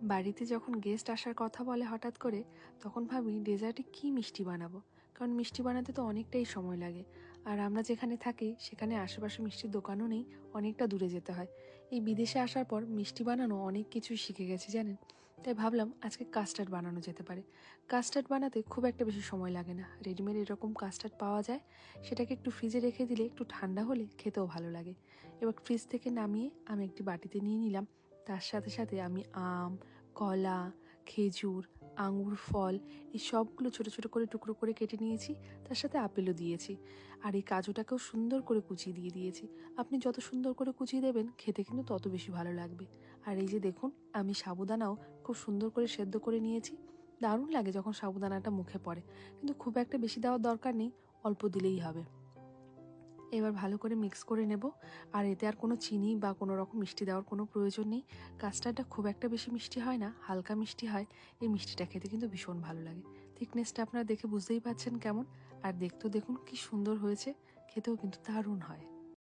বাড়িতে যখন গেস্ট আসার কথা বলে হঠাৎ করে, তখন ভাবি ডেজার্টে কি মিষ্টি বানাবো। কারণ মিষ্টি বানাতে তো অনেকটাই সময় লাগে। আর আমরা যেখানে থাকি সেখানে আশেপাশে মিষ্টির দোকানও নেই, অনেকটা দূরে যেতে হয়। এই বিদেশে আসার পর মিষ্টি বানানো অনেক কিছুই শিখে গেছি জানেন। তাই ভাবলাম আজকে কাস্টার্ড বানানো যেতে পারে। কাস্টার্ড বানাতে খুব একটা বেশি সময় লাগে না, রেডিমেড এরকম কাস্টার্ড পাওয়া যায়। সেটাকে একটু ফ্রিজে রেখে দিলে একটু ঠান্ডা হলে খেতেও ভালো লাগে। এবার ফ্রিজ থেকে নামিয়ে আমি একটি বাটিতে নিয়ে নিলাম। তার সাথে সাথে আমি আম, কলা, খেজুর, আঙুর ফল এই সবগুলো ছোট ছোট করে টুকরো করে কেটে নিয়েছি। তার সাথে আপেলও দিয়েছি। আর এই কাজুটাকেও সুন্দর করে কুচিয়ে দিয়ে দিয়েছি। আপনি যত সুন্দর করে কুচিয়ে দেবেন খেতে কিন্তু তত বেশি ভালো লাগবে। আর এই যে দেখুন, আমি সাবুদানাও খুব সুন্দর করে সেদ্ধ করে নিয়েছি। দারুণ লাগে যখন সাবুদানাটা মুখে পড়ে, কিন্তু খুব একটা বেশি দেওয়ার দরকার নেই, অল্প দিলেই হবে। এবার ভালো করে মিক্স করে নেব। আর এতে আর কোনো চিনি বা কোনো রকম মিষ্টি দেওয়ার কোনো প্রয়োজন নেই। কাস্টার্ডটা খুব একটা বেশি মিষ্টি হয় না, হালকা মিষ্টি হয়। এই মিষ্টিটা খেতে কিন্তু ভীষণ ভালো লাগে। থিকনেসটা আপনারা দেখে বুঝতেই পারছেন কেমন। আর দেখতেও দেখুন কি সুন্দর হয়েছে, খেতেও কিন্তু দারুণ হয়।